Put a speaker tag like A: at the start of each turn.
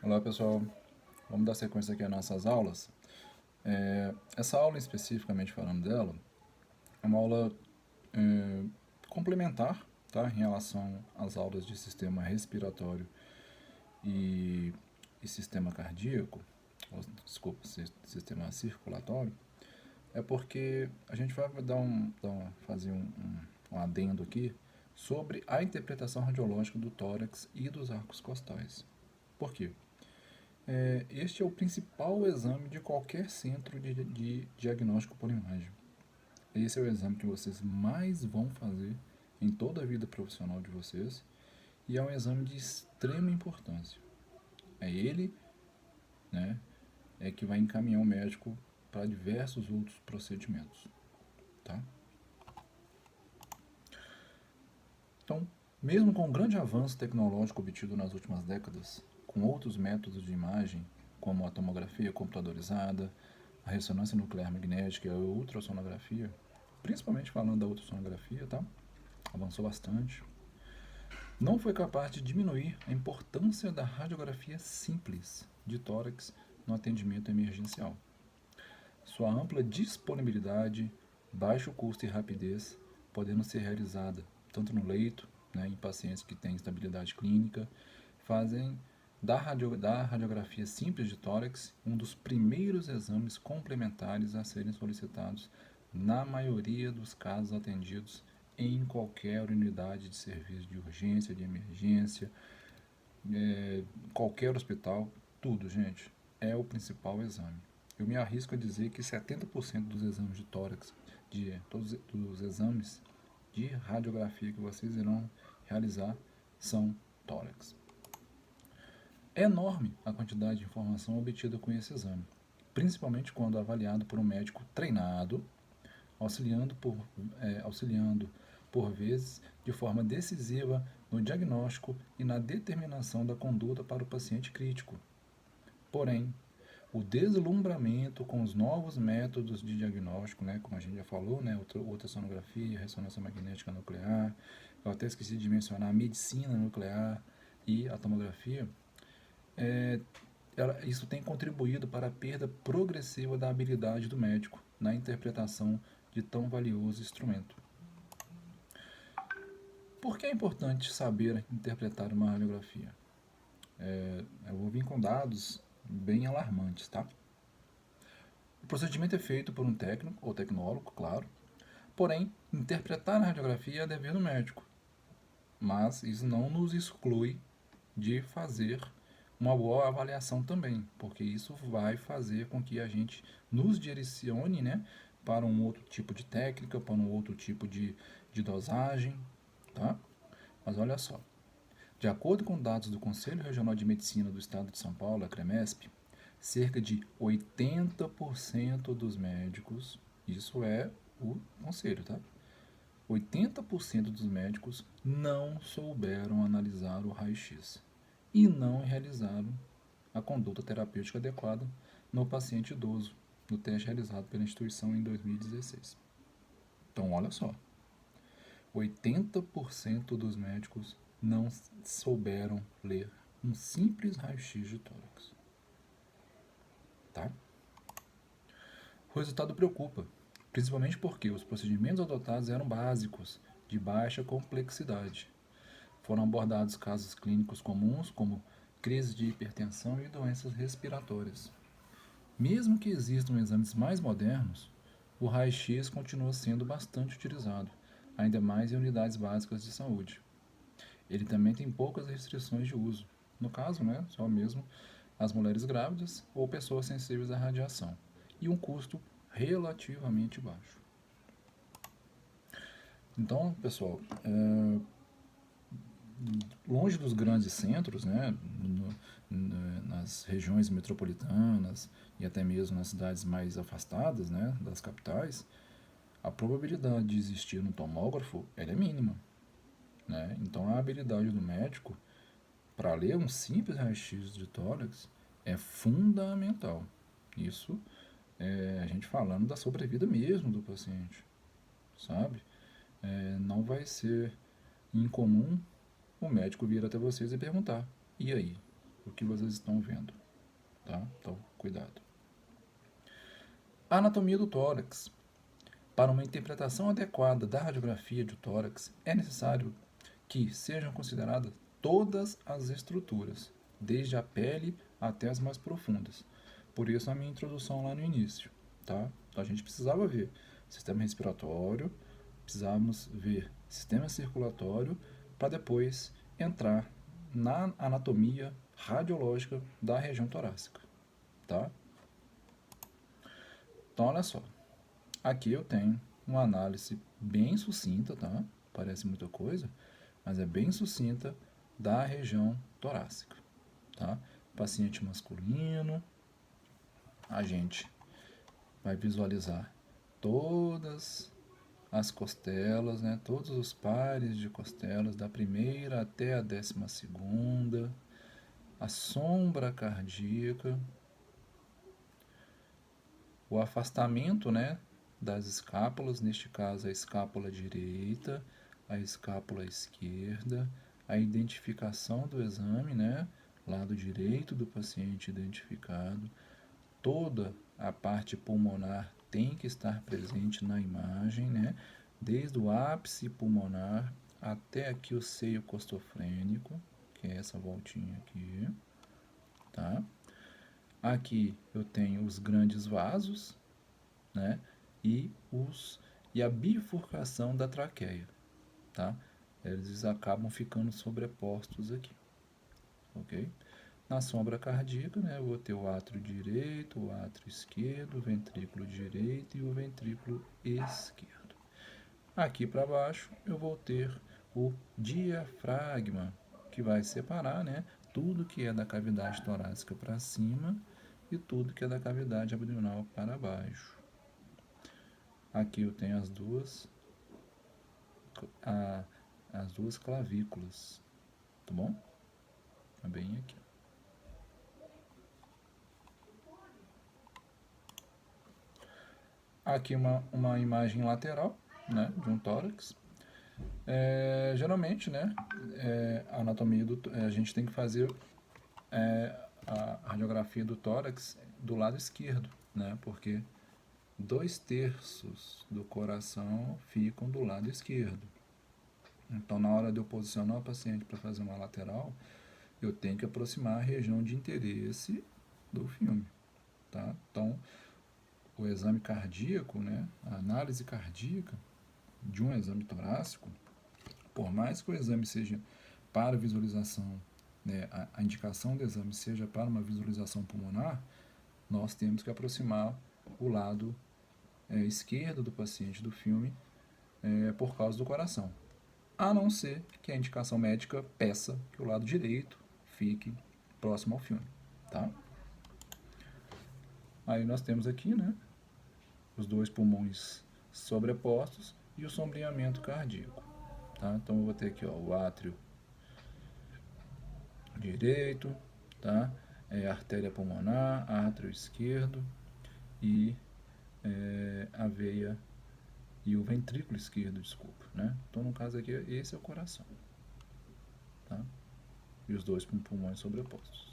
A: Olá pessoal, vamos dar sequência aqui às nossas aulas. Essa aula, especificamente falando dela, é uma aula é, complementar, tá, em relação às aulas de sistema respiratório e, e sistema cardíaco, desculpa, sistema circulatório. É porque a gente vai fazer um adendo aqui sobre a interpretação radiológica do tórax e dos arcos costais. Por quê? Este é o principal exame de qualquer centro de diagnóstico por imagem. Esse é o exame que vocês mais vão fazer em toda a vida profissional de vocês e é um exame de extrema importância. É ele, né, que vai encaminhar o médico para diversos outros procedimentos, tá? Então, mesmo com o grande avanço tecnológico obtido nas últimas décadas, com outros métodos de imagem, como a tomografia computadorizada, a ressonância nuclear magnética e a ultrassonografia, principalmente falando da ultrassonografia, tá? Avançou bastante. Não foi capaz de diminuir a importância da radiografia simples de tórax no atendimento emergencial. Sua ampla disponibilidade, baixo custo e rapidez, podendo ser realizada tanto no leito, né, em pacientes que têm estabilidade clínica, fazem da radiografia simples de tórax um dos primeiros exames complementares a serem solicitados na maioria dos casos atendidos em qualquer unidade de serviço de urgência, de emergência, qualquer hospital, tudo, gente, é o principal exame. Eu me arrisco a dizer que 70% dos exames de tórax, de todos os exames de radiografia que vocês irão realizar, são tórax. É enorme a quantidade de informação obtida com esse exame, principalmente quando avaliado por um médico treinado, auxiliando por vezes de forma decisiva no diagnóstico e na determinação da conduta para o paciente crítico. Porém, o deslumbramento com os novos métodos de diagnóstico, né, como a gente já falou, né, ultrassonografia, ressonância magnética nuclear, eu até esqueci de mencionar a medicina nuclear e a tomografia, isso tem contribuído para a perda progressiva da habilidade do médico na interpretação de tão valioso instrumento. Por que é importante saber interpretar uma radiografia? Eu vou vir com dados bem alarmantes, tá? O procedimento é feito por um técnico ou tecnólogo, claro, porém, interpretar a radiografia é dever do médico, mas isso não nos exclui de fazer uma boa avaliação também, porque isso vai fazer com que a gente nos direcione, né, para um outro tipo de técnica, para um outro tipo de dosagem, tá? Mas olha só, de acordo com dados do Conselho Regional de Medicina do Estado de São Paulo, a CREMESP, cerca de 80% dos médicos, isso é o conselho, tá? 80% dos médicos não souberam analisar o raio-x e não realizaram a conduta terapêutica adequada no paciente idoso, no teste realizado pela instituição em 2016. Então, olha só, 80% dos médicos não souberam ler um simples raio-x de tórax. Tá? O resultado preocupa, principalmente porque os procedimentos adotados eram básicos, de baixa complexidade. Foram abordados casos clínicos comuns como crise de hipertensão e doenças respiratórias. Mesmo que existam exames mais modernos, o raio-x continua sendo bastante utilizado, ainda mais em unidades básicas de saúde. Ele também tem poucas restrições de uso, no caso, né, só mesmo as mulheres grávidas ou pessoas sensíveis à radiação, e um custo relativamente baixo. Então, pessoal, longe dos grandes centros, né, nas regiões metropolitanas e até mesmo nas cidades mais afastadas, né, das capitais, a probabilidade de existir um tomógrafo ela é mínima. Né? Então, a habilidade do médico para ler um simples raio-x de tórax é fundamental. Isso é a gente falando da sobrevida mesmo do paciente, sabe? Não vai ser incomum o médico vir até vocês e perguntar: e aí? o que vocês estão vendo, tá? Então, cuidado. A anatomia do tórax. Para uma interpretação adequada da radiografia de tórax, é necessário que sejam consideradas todas as estruturas, desde a pele até as mais profundas. Por isso a minha introdução lá no início, tá? Então a gente precisava ver sistema respiratório, precisávamos ver sistema circulatório, para depois entrar na anatomia radiológica da região torácica, tá? Então olha só, aqui eu tenho uma análise bem sucinta, tá? Parece muita coisa, mas é bem sucinta da região torácica, tá? Paciente masculino, a gente vai visualizar todas as costelas, né? Todos os pares de costelas, da primeira até a 12ª, a sombra cardíaca, o afastamento, né, das escápulas, neste caso a escápula direita, a escápula esquerda, a identificação do exame, né, lado direito do paciente identificado, toda a parte pulmonar tem que estar presente na imagem, né, desde o ápice pulmonar até aqui o seio costofrênico, que é essa voltinha aqui, tá? Aqui eu tenho os grandes vasos, né? E a bifurcação da traqueia, tá? Eles acabam ficando sobrepostos aqui, ok? Na sombra cardíaca, né, eu vou ter o átrio direito, o átrio esquerdo, o ventrículo direito e o ventrículo esquerdo. Aqui para baixo eu vou ter o diafragma, que vai separar, né, tudo que é da cavidade torácica para cima e tudo que é da cavidade abdominal para baixo. Aqui eu tenho as duas clavículas, tá bom? É bem aqui. Aqui uma imagem lateral, né, de um tórax. Geralmente, né, a anatomia a gente tem que fazer a radiografia do tórax do lado esquerdo, né, porque 2/3 do coração ficam do lado esquerdo. Então, na hora de eu posicionar o paciente para fazer uma lateral, eu tenho que aproximar a região de interesse do filme, tá? Então, o exame cardíaco, né, a análise cardíaca de um exame torácico, por mais que o exame seja para visualização, né, a indicação do exame seja para uma visualização pulmonar, nós temos que aproximar o lado esquerdo do paciente do filme por causa do coração. A não ser que a indicação médica peça que o lado direito fique próximo ao filme, tá? Aí nós temos aqui, né, os dois pulmões sobrepostos e o sombreamento cardíaco, tá? Então eu vou ter aqui, ó, o átrio direito, tá? Artéria pulmonar, átrio esquerdo e a veia e o ventrículo esquerdo, desculpa, né? Então no caso aqui esse é o coração, tá? E os dois pulmões sobrepostos.